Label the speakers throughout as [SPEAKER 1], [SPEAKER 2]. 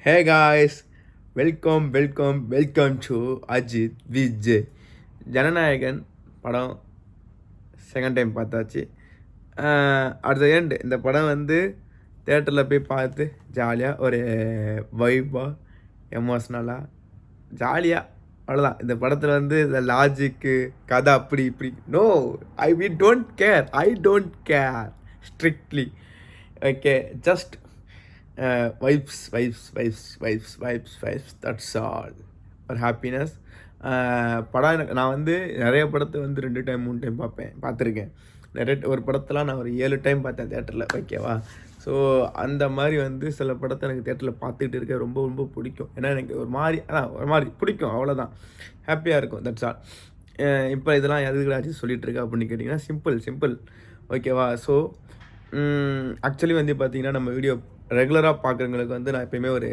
[SPEAKER 1] Hey guys, welcome to Ajith Vijay. Jananayagan படம் second time பார்த்தாச்சு. At the end இந்த படம் வந்து தேட்டரில் போய் பார்த்து ஜாலியாக ஒரு வைப்பாக எமோஷ்னலாக ஜாலியாக அவ்வளோதான். இந்த படத்தில் வந்து இந்த லாஜிக்கு கதை அப்படி இப்படி no, I don't care strictly. Okay, just vibes that's all. ஒரு ஹாப்பினஸ். படம் எனக்கு நான் வந்து நிறைய படத்தை வந்து 2 டைம் 3 டைம் பார்த்துருக்கேன். ஒரு படத்தெலாம் நான் ஒரு 7 டைம் பார்த்தேன் தேட்டரில். ஓகேவா? ஸோ அந்த மாதிரி வந்து சில படத்தை எனக்கு தேட்டரில் பார்த்துக்கிட்டு இருக்க ரொம்ப ரொம்ப பிடிக்கும். ஏன்னா எனக்கு ஒரு மாதிரி பிடிக்கும், அவ்வளோதான். ஹாப்பியாக இருக்கும், தட்ஸ் ஆல். இப்போ இதெல்லாம் எதுக்குடாச்சும் சொல்லிகிட்டு இருக்கா அப்படின்னு கேட்டிங்கன்னா சிம்பிள். ஓகேவா? ஸோ ஆக்சுவலி வந்து பார்த்திங்கன்னா நம்ம வீடியோ ரெகுலராக பார்க்குறவங்களுக்கு வந்து நான் எப்போயுமே ஒரு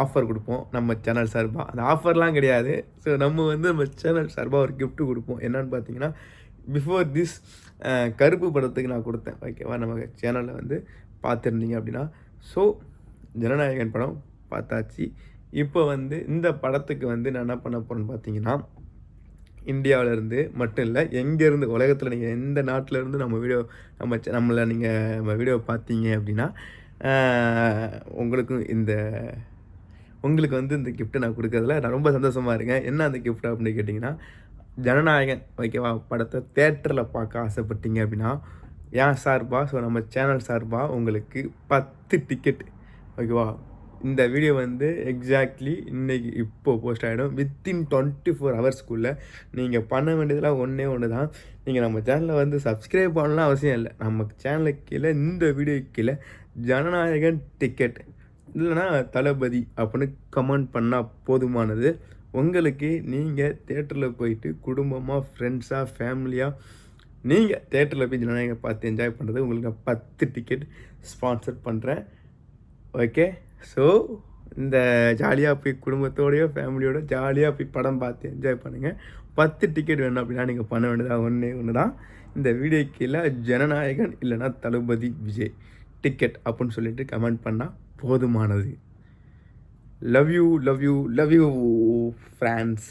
[SPEAKER 1] ஆஃபர் கொடுப்போம் நம்ம சேனல் சார்பாக. அந்த ஆஃபர்லாம் கிடையாது. ஸோ நம்ம சேனல் சார்பாக ஒரு கிஃப்ட்டு கொடுப்போம். என்னன்னு பார்த்தீங்கன்னா, பிஃபோர் திஸ் கருப்பு படத்துக்கு நான் கொடுத்தேன். ஓகேவா? நம்ம சேனலில் வந்து பார்த்துருந்தீங்க அப்படின்னா. ஸோ ஜனநாயகன் படம் பார்த்தாச்சு. இப்போ வந்து இந்த படத்துக்கு வந்து நான் என்ன பண்ண போகிறேன்னு பார்த்தீங்கன்னா, இந்தியாவிலேருந்து மட்டும் இல்லை, எங்கேருந்து உலகத்தில் நீங்கள் எந்த நாட்டிலேருந்து நம்ம வீடியோ பார்த்தீங்க அப்படின்னா உங்களுக்கு வந்து இந்த கிஃப்ட்டை நான் கொடுக்கறதுல நான் ரொம்ப சந்தோஷமாக இருக்கேன். என்ன அந்த கிஃப்ட் அப்படின்னு கேட்டிங்கன்னா, ஜனநாயகன் ஓகேவா படத்தை தேட்டரில் பார்க்க ஆசைப்பட்டீங்க அப்படின்னா என் சார்பாக, ஸோ நம்ம சேனல் சார்பாக உங்களுக்கு 10 டிக்கெட். ஓகேவா? இந்த வீடியோ வந்து எக்ஸாக்ட்லி இன்றைக்கி இப்போது போஸ்ட் ஆகிடும். வித்தின் 24 ஹவர்ஸ்க்குள்ளே நீங்கள் பண்ண வேண்டியதெல்லாம் ஒன்று தான். நீங்கள் நம்ம சேனலை வந்து சப்ஸ்கிரைப் பண்ணலாம் அவசியம் இல்லை. நம்ம சேனலுக்கு கீழே இந்த வீடியோக்கு கீழே ஜனநாயகன் டிக்கெட் இல்லைனா தளபதி அப்படின்னு கமெண்ட் பண்ணால் போதுமானது. உங்களுக்கு நீங்கள் தேட்டரில் போயிட்டு குடும்பமாக, ஃப்ரெண்ட்ஸாக, ஃபேமிலியாக நீங்கள் தேட்டரில் போய் ஜனநாயகம் பார்த்து என்ஜாய் பண்ணுறது உங்களுக்கு நான் 10 டிக்கெட் ஸ்பான்சர் பண்ணுறேன். ஓகே, ஸோ இந்த ஜாலியாக போய் குடும்பத்தோடையோ ஃபேமிலியோட ஜாலியாக போய் படம் பார்த்து என்ஜாய் பண்ணுங்கள். 10 டிக்கெட் வேணும் அப்படின்னா நீங்கள் பண்ண வேண்டியதாக ஒன்று தான். இந்த வீடியோ கீழே ஜனநாயகன் இல்லைனா தளபதி விஜய் டிக்கெட் அப்படின்னு சொல்லிட்டு கமெண்ட் பண்ணால் போதுமானது. Love you friends.